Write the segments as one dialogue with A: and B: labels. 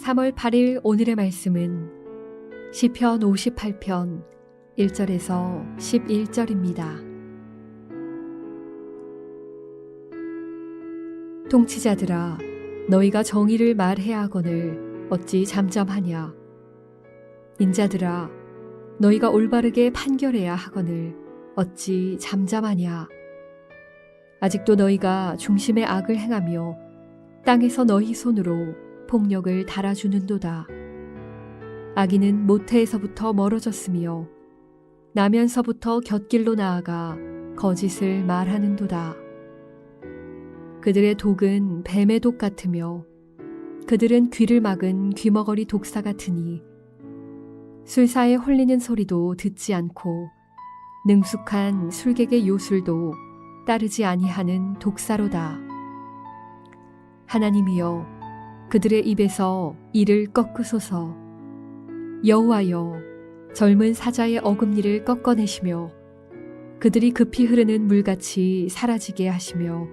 A: 3월 8일 오늘의 말씀은 시편 58편 1절에서 11절입니다. 통치자들아, 너희가 정의를 말해야 하거늘 어찌 잠잠하냐. 인자들아, 너희가 올바르게 판결해야 하거늘 어찌 잠잠하냐. 아직도 너희가 중심의 악을 행하며 땅에서 너희 손으로 폭력을 달아주는도다. 악인은 모태에서부터 멀어졌으며 나면서부터 곁길로 나아가 거짓을 말하는도다. 그들의 독은 뱀의 독 같으며 그들은 귀를 막은 귀머거리 독사 같으니 술사에 홀리는 소리도 듣지 않고 능숙한 술객의 요술도 따르지 아니하는 독사로다. 하나님이여, 그들의 입에서 이를 꺾으소서. 여호와여, 젊은 사자의 어금니를 꺾어내시며 그들이 급히 흐르는 물같이 사라지게 하시며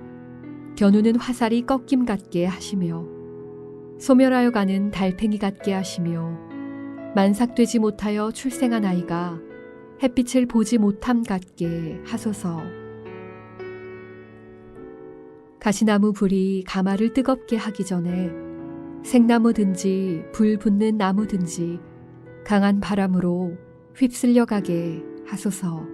A: 겨누는 화살이 꺾임 같게 하시며 소멸하여 가는 달팽이 같게 하시며 만삭되지 못하여 출생한 아이가 햇빛을 보지 못함 같게 하소서. 가시나무 불이 가마를 뜨겁게 하기 전에 생나무든지 불 붙는 나무든지 강한 바람으로 휩쓸려 가게 하소서.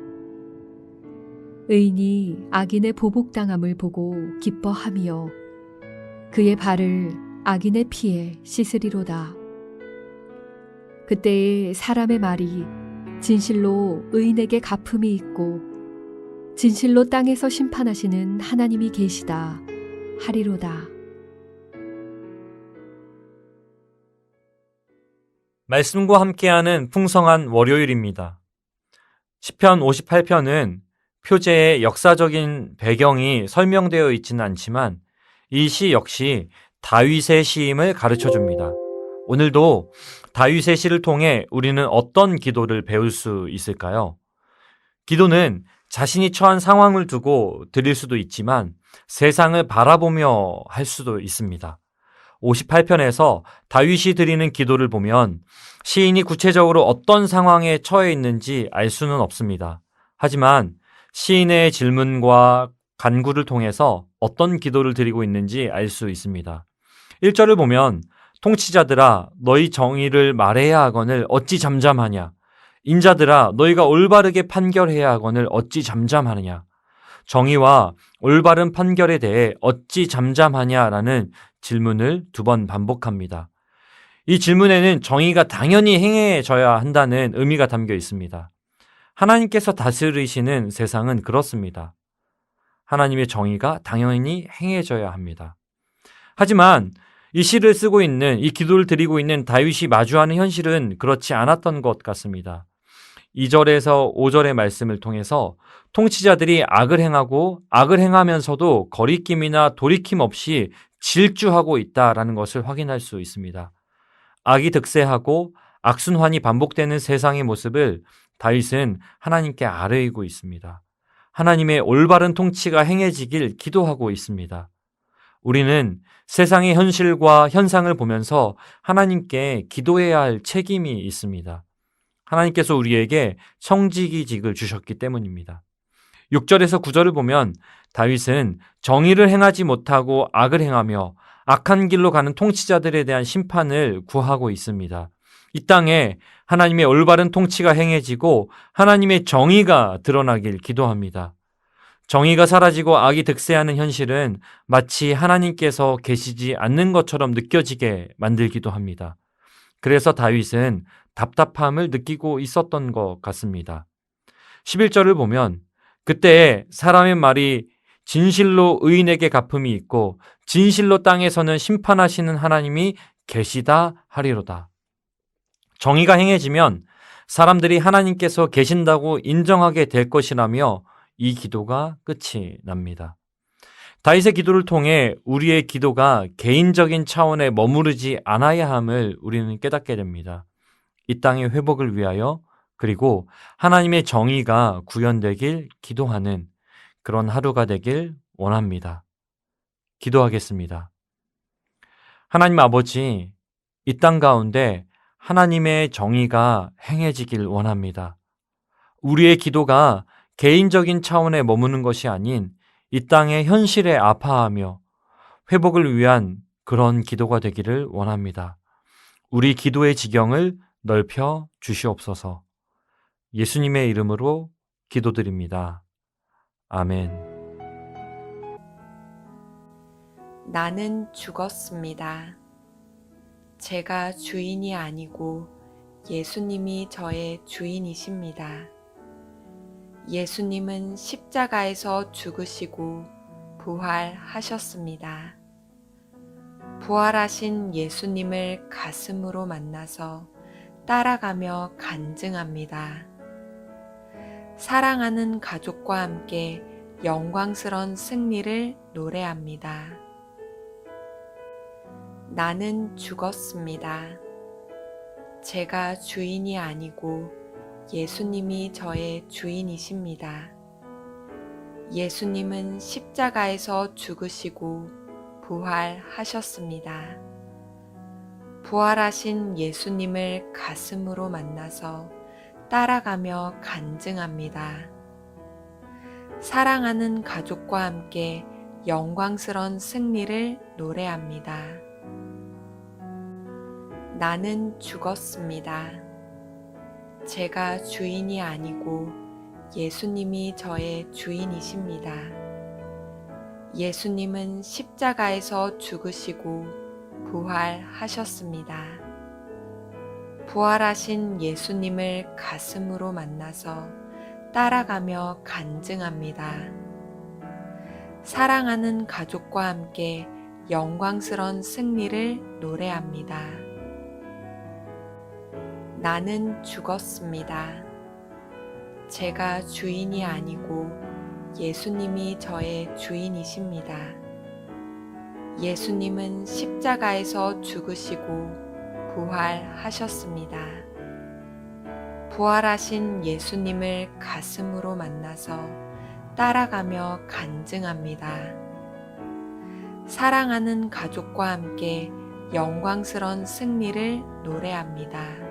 A: 의인이 악인의 보복당함을 보고 기뻐하며 그의 발을 악인의 피에 씻으리로다. 그때에 사람의 말이 진실로 의인에게 갚음이 있고 진실로 땅에서 심판하시는 하나님이 계시다 하리로다.
B: 말씀과 함께하는 풍성한 월요일입니다. 시편 58편은 표제의 역사적인 배경이 설명되어 있지는 않지만 이 시 역시 다윗의 시임을 가르쳐 줍니다. 오늘도 다윗의 시를 통해 우리는 어떤 기도를 배울 수 있을까요? 기도는 자신이 처한 상황을 두고 드릴 수도 있지만 세상을 바라보며 할 수도 있습니다. 58편에서 다윗이 드리는 기도를 보면 시인이 구체적으로 어떤 상황에 처해 있는지 알 수는 없습니다. 하지만 시인의 질문과 간구를 통해서 어떤 기도를 드리고 있는지 알 수 있습니다. 1절을 보면 통치자들아, 너희 정의를 말해야 하거늘 어찌 잠잠하냐. 인자들아, 너희가 올바르게 판결해야 하거늘 어찌 잠잠하느냐. 정의와 올바른 판결에 대해 어찌 잠잠하냐라는 질문을 2번 반복합니다. 이 질문에는 정의가 당연히 행해져야 한다는 의미가 담겨 있습니다. 하나님께서 다스리시는 세상은 그렇습니다. 하나님의 정의가 당연히 행해져야 합니다. 하지만 이 시를 쓰고 있는, 이 기도를 드리고 있는 다윗이 마주하는 현실은 그렇지 않았던 것 같습니다. 2절에서 5절의 말씀을 통해서 통치자들이 악을 행하고 악을 행하면서도 거리낌이나 돌이킴 없이 질주하고 있다라는 것을 확인할 수 있습니다. 악이 득세하고 악순환이 반복되는 세상의 모습을 다윗은 하나님께 아뢰이고 있습니다. 하나님의 올바른 통치가 행해지길 기도하고 있습니다. 우리는 세상의 현실과 현상을 보면서 하나님께 기도해야 할 책임이 있습니다. 하나님께서 우리에게 청지기직을 주셨기 때문입니다. 6절에서 9절을 보면 다윗은 정의를 행하지 못하고 악을 행하며 악한 길로 가는 통치자들에 대한 심판을 구하고 있습니다. 이 땅에 하나님의 올바른 통치가 행해지고 하나님의 정의가 드러나길 기도합니다. 정의가 사라지고 악이 득세하는 현실은 마치 하나님께서 계시지 않는 것처럼 느껴지게 만들기도 합니다. 그래서 다윗은 답답함을 느끼고 있었던 것 같습니다. 11절을 보면 그때에 사람의 말이 진실로 의인에게 갚음이 있고 진실로 땅에서는 심판하시는 하나님이 계시다 하리로다. 정의가 행해지면 사람들이 하나님께서 계신다고 인정하게 될 것이라며 이 기도가 끝이 납니다. 다윗의 기도를 통해 우리의 기도가 개인적인 차원에 머무르지 않아야 함을 우리는 깨닫게 됩니다. 이 땅의 회복을 위하여 그리고 하나님의 정의가 구현되길 기도하는 그런 하루가 되길 원합니다. 기도하겠습니다. 하나님 아버지, 이 땅 가운데 하나님의 정의가 행해지길 원합니다. 우리의 기도가 개인적인 차원에 머무는 것이 아닌 이 땅의 현실에 아파하며 회복을 위한 그런 기도가 되기를 원합니다. 우리 기도의 지경을 넓혀 주시옵소서. 예수님의 이름으로 기도드립니다. 아멘.
C: 나는 죽었습니다. 제가 주인이 아니고 예수님이 저의 주인이십니다. 예수님은 십자가에서 죽으시고 부활하셨습니다. 부활하신 예수님을 가슴으로 만나서 따라가며 간증합니다. 사랑하는 가족과 함께 영광스런 승리를 노래합니다. 나는 죽었습니다. 제가 주인이 아니고 예수님이 저의 주인이십니다. 예수님은 십자가에서 죽으시고 부활하셨습니다. 부활하신 예수님을 가슴으로 만나서 따라가며 간증합니다. 사랑하는 가족과 함께 영광스런 승리를 노래합니다. 나는 죽었습니다. 제가 주인이 아니고 예수님이 저의 주인이십니다. 예수님은 십자가에서 죽으시고 부활하셨습니다. 부활하신 예수님을 가슴으로 만나서 따라가며 간증합니다. 사랑하는 가족과 함께 영광스런 승리를 노래합니다. 나는 죽었습니다. 제가 주인이 아니고 예수님이 저의 주인이십니다. 예수님은 십자가에서 죽으시고 부활하셨습니다. 부활하신 예수님을 가슴으로 만나서 따라가며 간증합니다. 사랑하는 가족과 함께 영광스런 승리를 노래합니다.